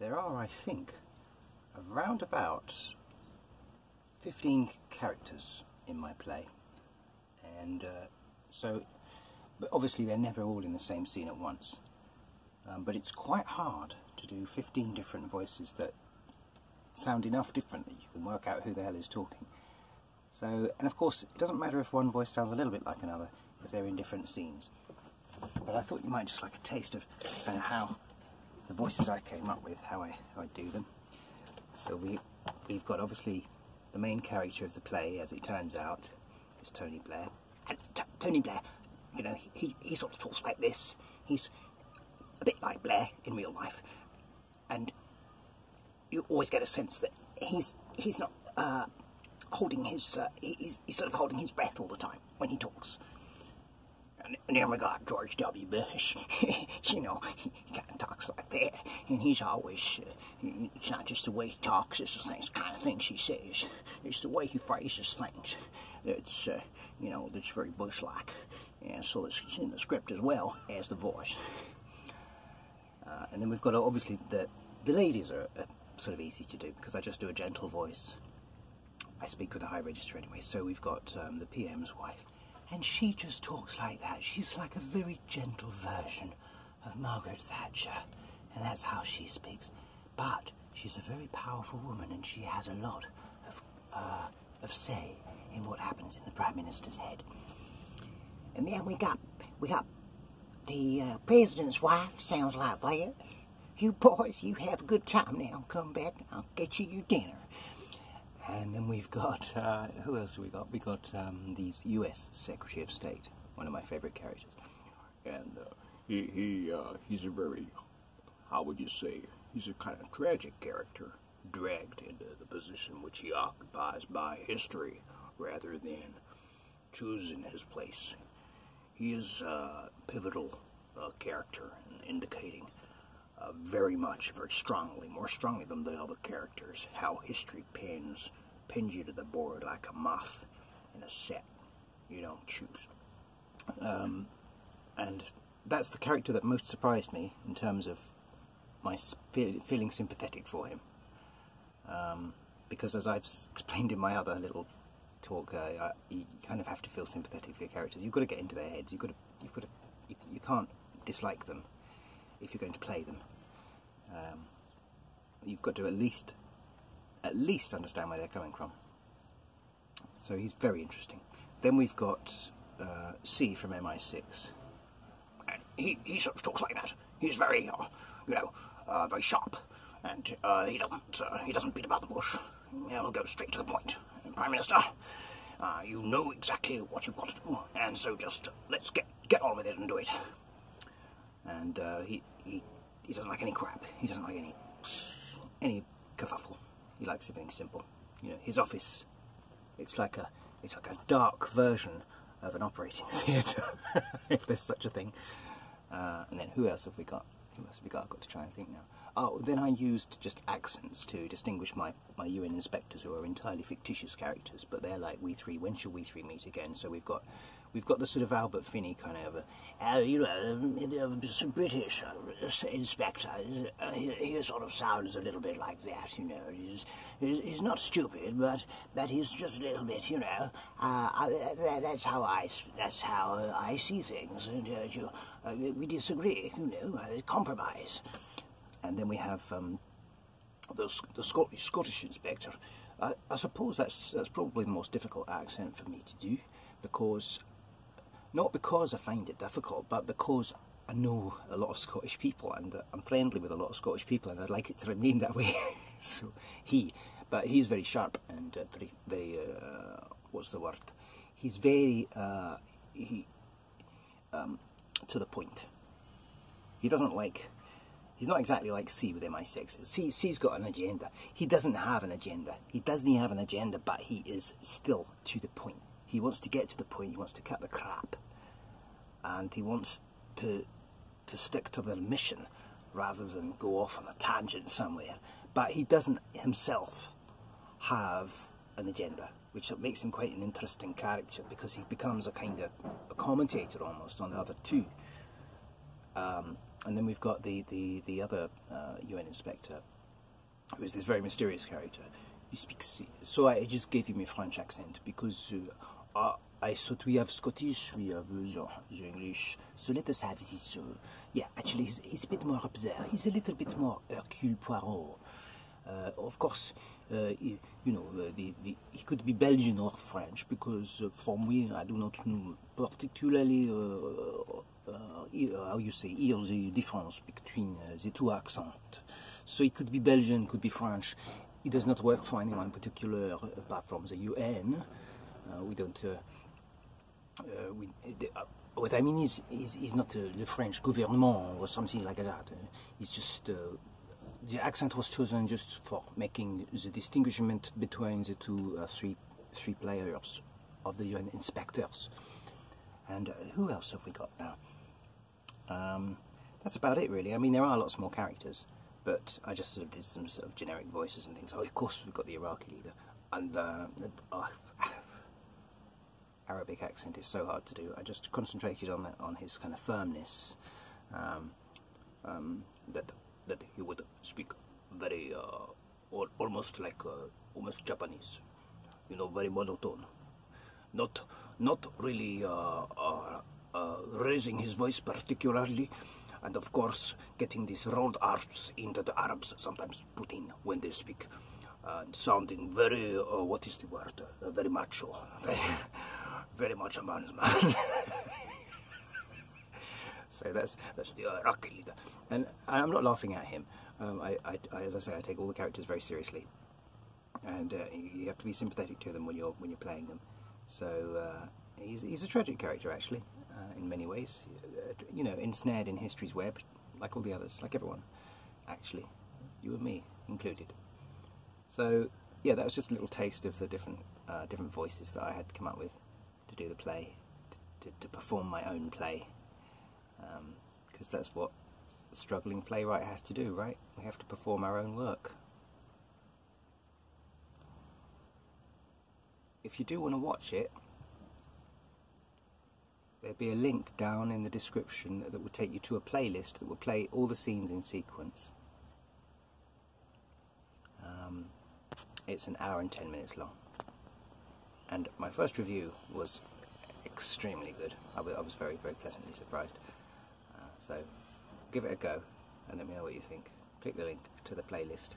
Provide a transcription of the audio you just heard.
there are, I think, around about 15 characters in my play, and but obviously they're never all in the same scene at once, but it's quite hard to do 15 different voices that sound enough different that you can work out who the hell is talking. So, and of course it doesn't matter if one voice sounds a little bit like another if they're in different scenes, but I thought you might just like a taste of kind of how the voices I came up with, how I do them. So we've got obviously the main character of the play, as it turns out, is Tony Blair. And Tony Blair, you know, he sort of talks like this. He's a bit like Blair in real life, and you always get a sense that he's not holding his he's sort of holding his breath all the time when he talks. And then we got George W. Bush. You know, he kind of talks like that, and he's always, it's not just the way he talks, it's the kind of things he says. It's the way he phrases things that's, you know, that's very Bush-like. And so it's in the script as well as the voice. And then we've got, obviously, the ladies are sort of easy to do, because I just do a gentle voice. I speak with a high register anyway, so we've got the PM's wife. And she just talks like that. She's like a very gentle version of Margaret Thatcher, and that's how she speaks. But she's a very powerful woman, and she has a lot of say in what happens in the Prime Minister's head. And then we got the President's wife, sounds like that. You boys, you have a good time now. Come back, I'll get you your dinner. And then we've got, who else have we got? We got the US Secretary of State, one of my favourite characters. And he's a very, how would you say, he's a kind of tragic character, dragged into the position which he occupies by history, rather than choosing his place. He is a pivotal character, indicating very strongly, more strongly than the other characters, how history pins you to the board like a moth in a set you don't choose. And that's the character that most surprised me in terms of my feeling sympathetic for him. Because as I've explained in my other little talk, you kind of have to feel sympathetic for your characters. You've got to get into their heads. You can't dislike them if you're going to play them. You've got to at least understand where they're coming from. So he's very interesting. Then we've got C from MI6. And he sort of talks like that. He's very, very sharp, and he doesn't beat about the bush. He'll go straight to the point. Prime Minister, you know exactly what you've got to do, and so just let's get on with it and do it. And he doesn't like any crap. He doesn't like any kerfuffle. He likes everything simple. You know, his office, it's like a dark version of an operating theatre, if there's such a thing. And then who else have we got? I've got to try and think now. Oh, then I used just accents to distinguish my UN inspectors, who are entirely fictitious characters, but they're like, we three, when shall we three meet again? So we've got the sort of Albert Finney kind of, British inspector. He sort of sounds a little bit like that, you know. He's not stupid, but he's just a little bit, you know. That's how I see things, and we disagree, you know, compromise. And then we have the Scottish inspector. I suppose that's probably the most difficult accent for me to do, because not because I find it difficult, but because I know a lot of Scottish people, and I'm friendly with a lot of Scottish people, and I'd like it to remain that way. So but he's very sharp and very what's the word? He's very to the point. He's not exactly like C with MI6. C's got an agenda. He doesn't have an agenda. But he is still to the point. He wants to get to the point. He wants to cut the crap, and he wants to stick to the mission rather than go off on a tangent somewhere. But he doesn't himself have an agenda, which makes him quite an interesting character, because he becomes a kind of a commentator almost on the other two. And then we've got the other UN inspector, who is this very mysterious character. He speaks. So I just gave him a French accent because I thought we have Scottish, we have the English. So let us have this. Yeah, actually, he's a bit more up there. He's a little bit more Hercule Poirot. Of course, he could be Belgian or French because for me, I do not know particularly how you say hear the difference between the two accents. So it could be Belgian, could be French. It does not work for anyone particular apart from the UN. We don't. What I mean is not the French government or something like that. It's just the accent was chosen just for making the distinguishment between the three players of the UN inspectors. And who else have we got now? That's about it, really. I mean, there are lots more characters, but I just sort of did some sort of generic voices and things. Oh, of course, we've got the Iraqi leader, and Arabic accent is so hard to do. I just concentrated on his kind of firmness, that he would speak very almost like almost Japanese, very monotone, not really raising his voice particularly, and of course getting these rolled R's into the Arabs sometimes put in when they speak, sounding very what is the word? Very macho, very much a man's man. So that's the Iraqi leader, and I'm not laughing at him. As I say, I take all the characters very seriously, and you have to be sympathetic to them when you're playing them. So he's a tragic character, actually, in many ways. Ensnared in history's web, like all the others, like everyone, actually, you and me included. So yeah, that was just a little taste of the different voices that I had come up with to do the play, to perform my own play. Because that's what a struggling playwright has to do, right? We have to perform our own work. If you do want to watch it, there'll be a link down in the description that will take you to a playlist that will play all the scenes in sequence. It's an hour and 10 minutes long. And my first review was extremely good. I was very, very pleasantly surprised. So give it a go and let me know what you think. Click the link to the playlist.